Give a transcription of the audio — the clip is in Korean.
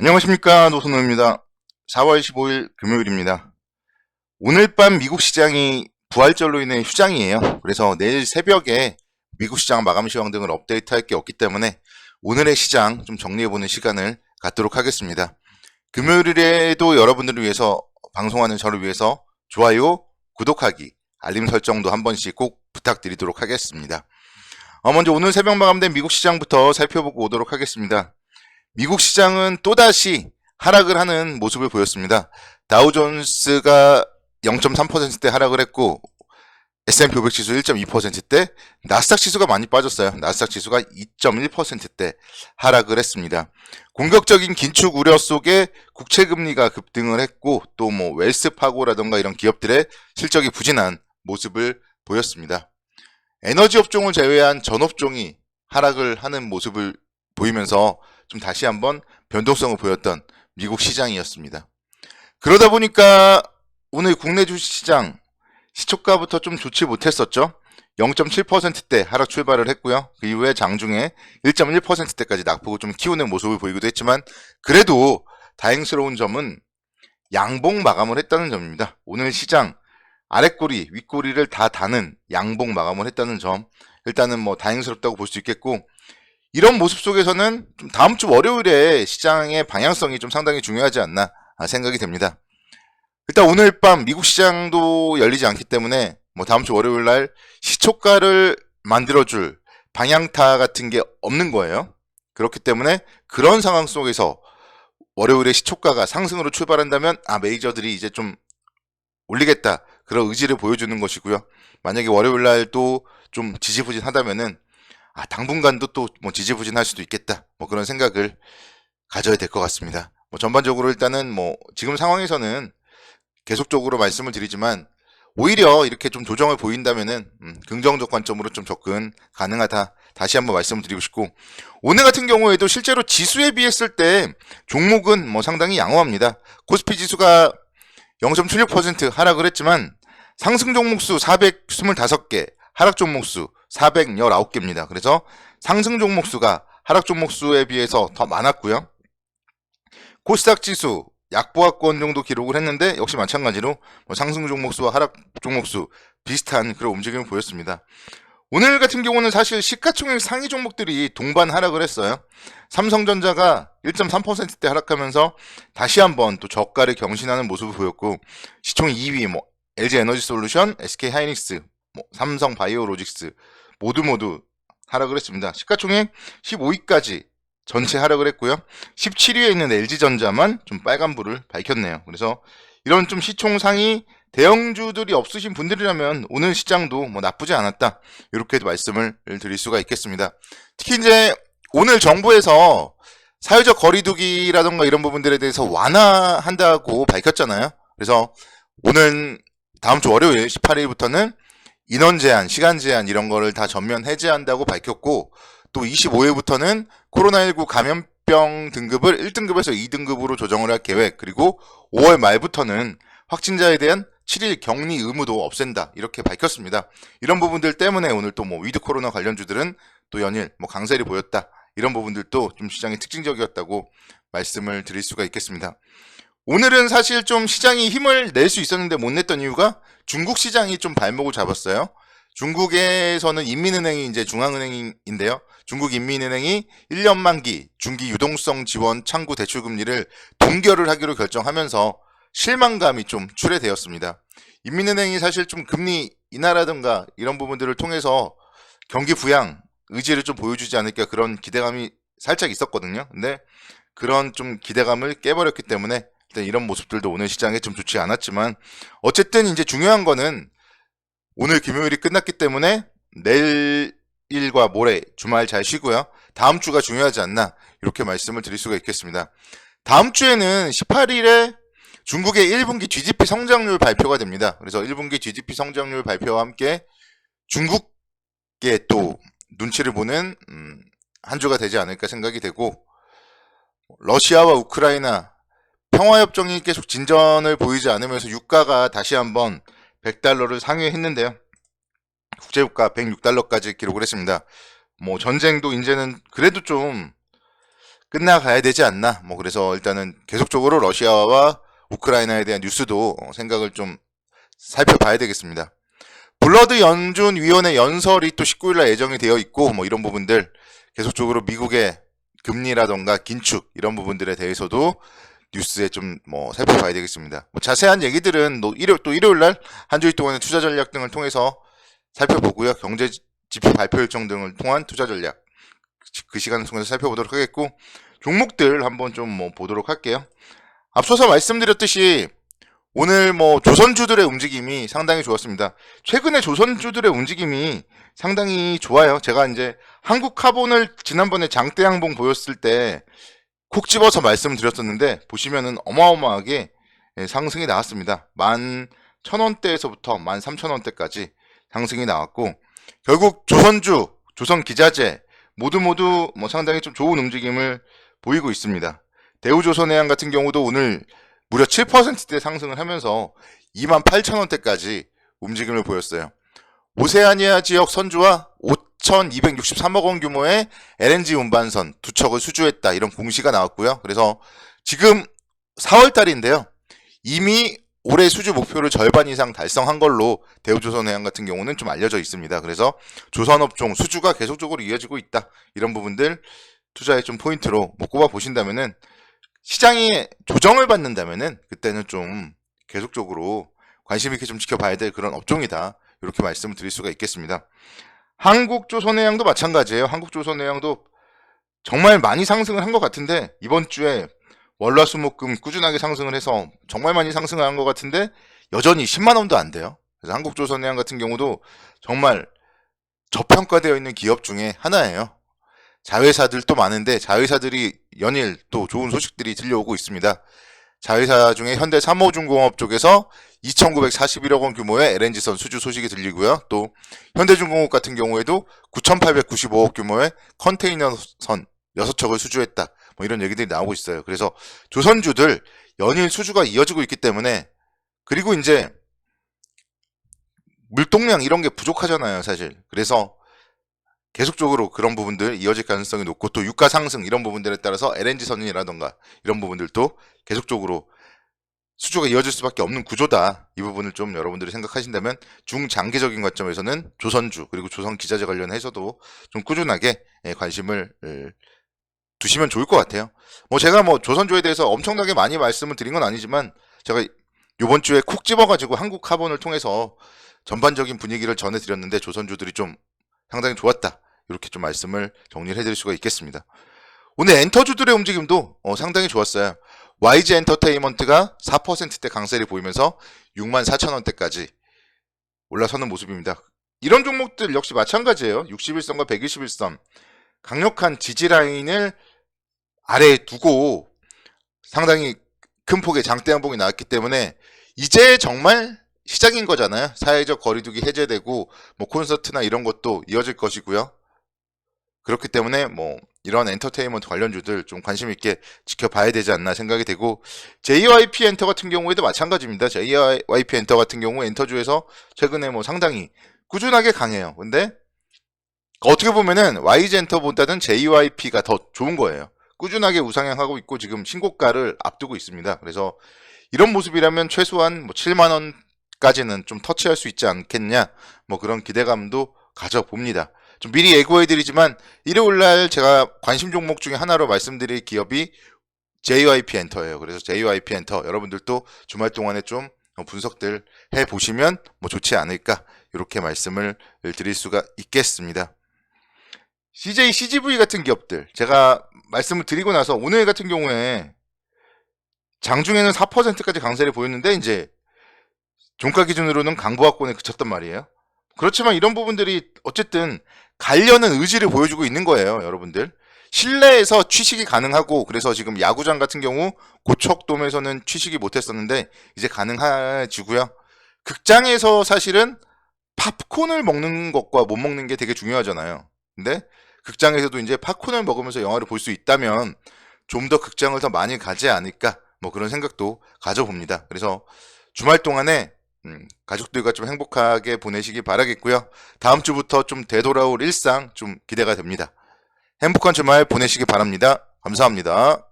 안녕하십니까, 노선호입니다. 4월 15일 금요일입니다. 오늘 밤 미국 시장이 부활절로 인해 휴장이에요. 그래서 내일 새벽에 미국 시장 마감 시황 등을 업데이트할 게 없기 때문에 오늘의 시장 좀 정리해보는 시간을 갖도록 하겠습니다. 금요일에도 여러분들을 위해서, 방송하는 저를 위해서 좋아요, 구독하기, 알림 설정도 한 번씩 꼭 부탁드리도록 하겠습니다. 먼저 오늘 새벽 마감된 미국 시장부터 살펴보고 오도록 하겠습니다. 미국 시장은 또다시 하락을 하는 모습을 보였습니다. 다우존스가 0.3%대 하락을 했고 S&P 500 지수 1.2%대, 나스닥 지수가 많이 빠졌어요. 나스닥 지수가 2.1%대 하락을 했습니다. 공격적인 긴축 우려 속에 국채금리가 급등을 했고 또 웰스파고라던가 이런 기업들의 실적이 부진한 모습을 보였습니다. 에너지 업종을 제외한 전 업종이 하락을 하는 모습을 보이면서 좀 다시 한번 변동성을 보였던 미국 시장이었습니다. 그러다 보니까 오늘 국내 주식시장 시초가부터 좀 좋지 못했었죠. 0.7%대 하락 출발을 했고요. 그 이후에 장중에 1.1%대까지 낙폭을 좀 키우는 모습을 보이기도 했지만 그래도 다행스러운 점은 양봉 마감을 했다는 점입니다. 오늘 시장 아랫꼬리, 윗꼬리를 다 다는 양봉 마감을 했다는 점, 일단은 다행스럽다고 볼 수 있겠고, 이런 모습 속에서는 좀 다음 주 월요일에 시장의 방향성이 좀 상당히 중요하지 않나 생각이 됩니다. 일단 오늘 밤 미국 시장도 열리지 않기 때문에 다음 주 월요일 날 시초가를 만들어줄 방향타 같은 게 없는 거예요. 그렇기 때문에 그런 상황 속에서 월요일에 시초가가 상승으로 출발한다면 메이저들이 이제 좀 올리겠다, 그런 의지를 보여주는 것이고요. 만약에 월요일 날도 좀 지지부진하다면은 당분간도 또 지지부진할 수도 있겠다, 그런 생각을 가져야 될 것 같습니다. 전반적으로 일단은 지금 상황에서는 계속적으로 말씀을 드리지만 오히려 이렇게 좀 조정을 보인다면은 긍정적 관점으로 좀 접근 가능하다, 다시 한번 말씀을 드리고 싶고, 오늘 같은 경우에도 실제로 지수에 비했을 때 종목은 상당히 양호합니다. 코스피 지수가 0.76% 하락을 했지만 상승 종목수 425개, 하락 종목수 419개입니다. 그래서 상승 종목수가 하락 종목수에 비해서 더 많았고요. 코스닥 지수 약보합권 정도 기록을 했는데 역시 마찬가지로 상승 종목수와 하락 종목수 비슷한 그런 움직임을 보였습니다. 오늘 같은 경우는 사실 시가총액 상위 종목들이 동반 하락을 했어요. 삼성전자가 1.3%대 하락하면서 다시 한번 또 저가를 경신하는 모습을 보였고, 시총 2위 LG에너지솔루션, SK하이닉스, 삼성바이오로직스 모두 하락을 했습니다. 시가총액 15위까지 전체 하락을 했고요. 17위에 있는 LG전자만 좀 빨간불을 밝혔네요. 그래서 이런 좀 시총 상위 대형주들이 없으신 분들이라면 오늘 시장도 나쁘지 않았다, 이렇게도 말씀을 드릴 수가 있겠습니다. 특히 이제 오늘 정부에서 사회적 거리두기라던가 이런 부분들에 대해서 완화한다고 밝혔잖아요. 그래서 오늘 다음 주 월요일 18일부터는 인원 제한, 시간 제한 이런 거를 다 전면 해제한다고 밝혔고, 또 25일부터는 코로나19 감염병 등급을 1등급에서 2등급으로 조정을 할 계획, 그리고 5월 말부터는 확진자에 대한 7일 격리 의무도 없앤다, 이렇게 밝혔습니다. 이런 부분들 때문에 오늘 또 위드 코로나 관련주들은 또 연일 강세를 보였다, 이런 부분들도 좀 시장이 특징적이었다고 말씀을 드릴 수가 있겠습니다. 오늘은 사실 좀 시장이 힘을 낼 수 있었는데 못 냈던 이유가 중국 시장이 좀 발목을 잡았어요. 중국에서는 인민은행이 이제 중앙은행인데요. 중국 인민은행이 1년 만기 중기 유동성 지원 창구 대출 금리를 동결을 하기로 결정하면서 실망감이 좀 출해되었습니다. 인민은행이 사실 좀 금리 인하라든가 이런 부분들을 통해서 경기 부양 의지를 좀 보여주지 않을까, 그런 기대감이 살짝 있었거든요. 근데 그런 좀 기대감을 깨버렸기 때문에 일단 이런 모습들도 오늘 시장에 좀 좋지 않았지만, 어쨌든 이제 중요한 거는 오늘 금요일이 끝났기 때문에 내일과 모레 주말 잘 쉬고요. 다음 주가 중요하지 않나, 이렇게 말씀을 드릴 수가 있겠습니다. 다음 주에는 18일에 중국의 1분기 GDP 성장률 발표가 됩니다. 그래서 1분기 GDP 성장률 발표와 함께 중국에 또 눈치를 보는 한 주가 되지 않을까 생각이 되고, 러시아와 우크라이나 평화협정이 계속 진전을 보이지 않으면서 유가가 다시 한번 100달러를 상회했는데요. 국제유가 106달러까지 기록을 했습니다. 전쟁도 이제는 그래도 좀 끝나가야 되지 않나. 뭐 그래서 일단은 계속적으로 러시아와 우크라이나에 대한 뉴스도 생각을 좀 살펴봐야 되겠습니다. 블러드 연준 위원회 연설이 또 19일날 예정이 되어 있고 뭐 이런 부분들 계속적으로 미국의 금리라던가 긴축 이런 부분들에 대해서도 뉴스에 좀 뭐 살펴봐야 되겠습니다. 뭐 자세한 얘기들은 또 일요일날 한 주일 동안의 투자 전략 등을 통해서 살펴보고요. 경제 지표 발표 일정 등을 통한 투자 전략 그 시간을 통해서 살펴보도록 하겠고, 종목들 한번 좀 뭐 보도록 할게요. 앞서서 말씀드렸듯이 오늘 뭐 조선주들의 움직임이 상당히 좋았습니다. 최근에 조선주들의 움직임이 상당히 좋아요. 제가 이제 한국카본을 지난번에 장대양봉 보였을 때 콕 집어서 말씀드렸었는데 보시면은 어마어마하게 상승이 나왔습니다. 11,000원대에서부터 13,000원대까지 상승이 나왔고, 결국 조선주, 조선기자재 모두 뭐 상당히 좀 좋은 움직임을 보이고 있습니다. 대우조선해양 같은 경우도 오늘 무려 7%대 상승을 하면서 28,000원대까지 움직임을 보였어요. 오세아니아 지역 선주와 5,263억 원 규모의 LNG 운반선 두 척을 수주했다, 이런 공시가 나왔고요. 그래서 지금 4월 달인데요. 이미 올해 수주 목표를 절반 이상 달성한 걸로 대우조선해양 같은 경우는 좀 알려져 있습니다. 그래서 조선업종 수주가 계속적으로 이어지고 있다. 이런 부분들 투자에 좀 포인트로 뭐 꼽아 보신다면은, 시장이 조정을 받는다면은 그때는 좀 계속적으로 관심 있게 좀 지켜봐야 될 그런 업종이다, 이렇게 말씀을 드릴 수가 있겠습니다. 한국조선해양도 마찬가지예요. 한국조선해양도 정말 많이 상승을 한 것 같은데, 이번 주에 월화수목금 꾸준하게 상승을 해서 정말 많이 상승을 한 것 같은데 여전히 10만원도 안 돼요. 그래서 한국조선해양 같은 경우도 정말 저평가되어 있는 기업 중에 하나예요. 자회사들도 많은데 자회사들이 연일 또 좋은 소식들이 들려오고 있습니다. 자회사 중에 현대 삼호중공업 쪽에서 2,941억 원 규모의 LNG선 수주 소식이 들리고요. 또 현대중공업 같은 경우에도 9,895억 규모의 컨테이너선 6척을 수주했다, 뭐 이런 얘기들이 나오고 있어요. 그래서 조선주들 연일 수주가 이어지고 있기 때문에, 그리고 이제 물동량 이런 게 부족하잖아요, 사실. 그래서 계속적으로 그런 부분들 이어질 가능성이 높고, 또 유가 상승 이런 부분들에 따라서 LNG선이라던가 이런 부분들도 계속적으로 수주가 이어질 수밖에 없는 구조다. 이 부분을 좀 여러분들이 생각하신다면 중장기적인 관점에서는 조선주 그리고 조선기자재 관련해서도 좀 꾸준하게 관심을 두시면 좋을 것 같아요. 뭐 제가 뭐 조선주에 대해서 엄청나게 많이 말씀을 드린 건 아니지만, 제가 요번 주에 콕 집어가지고 한국카본을 통해서 전반적인 분위기를 전해드렸는데 조선주들이 좀 상당히 좋았다, 이렇게 좀 말씀을 정리를 해드릴 수가 있겠습니다. 오늘 엔터주들의 움직임도 상당히 좋았어요. YG 엔터테인먼트가 4%대 강세를 보이면서 64,000원대까지 올라서는 모습입니다. 이런 종목들 역시 마찬가지예요. 61선과 121선 강력한 지지라인을 아래에 두고 상당히 큰 폭의 장대양봉이 나왔기 때문에 이제 정말 시작인 거잖아요. 사회적 거리두기 해제되고 뭐 콘서트나 이런 것도 이어질 것이고요. 그렇기 때문에 뭐 이런 엔터테인먼트 관련주들 좀 관심 있게 지켜봐야 되지 않나 생각이 되고, JYP 엔터 같은 경우에도 마찬가지입니다. JYP 엔터 같은 경우 엔터주에서 최근에 뭐 상당히 꾸준하게 강해요. 근데 어떻게 보면은 YG 엔터보다는 JYP가 더 좋은 거예요. 꾸준하게 우상향하고 있고 지금 신고가를 앞두고 있습니다. 그래서 이런 모습이라면 최소한 뭐 7만원까지는 좀 터치할 수 있지 않겠냐, 뭐 그런 기대감도 가져봅니다. 좀 미리 예고해드리지만 일요일날 제가 관심 종목 중에 하나로 말씀드릴 기업이 JYP 엔터예요. 그래서 JYP 엔터 여러분들도 주말 동안에 좀 분석들 해보시면 뭐 좋지 않을까, 이렇게 말씀을 드릴 수가 있겠습니다. CJ, CGV 같은 기업들 제가 말씀을 드리고 나서 오늘 같은 경우에 장중에는 4%까지 강세를 보였는데 이제 종가 기준으로는 강보합권에 그쳤단 말이에요. 그렇지만 이런 부분들이 어쨌든 가려는 의지를 보여주고 있는 거예요, 여러분들. 실내에서 취식이 가능하고, 그래서 지금 야구장 같은 경우 고척돔에서는 취식이 못했었는데 이제 가능해지고요. 극장에서 사실은 팝콘을 먹는 것과 못 먹는 게 되게 중요하잖아요. 근데 극장에서도 이제 팝콘을 먹으면서 영화를 볼 수 있다면 좀 더 극장을 더 많이 가지 않을까, 뭐 그런 생각도 가져봅니다. 그래서 주말 동안에 가족들과 좀 행복하게 보내시기 바라겠고요. 다음 주부터 좀 되돌아올 일상 좀 기대가 됩니다. 행복한 주말 보내시기 바랍니다. 감사합니다.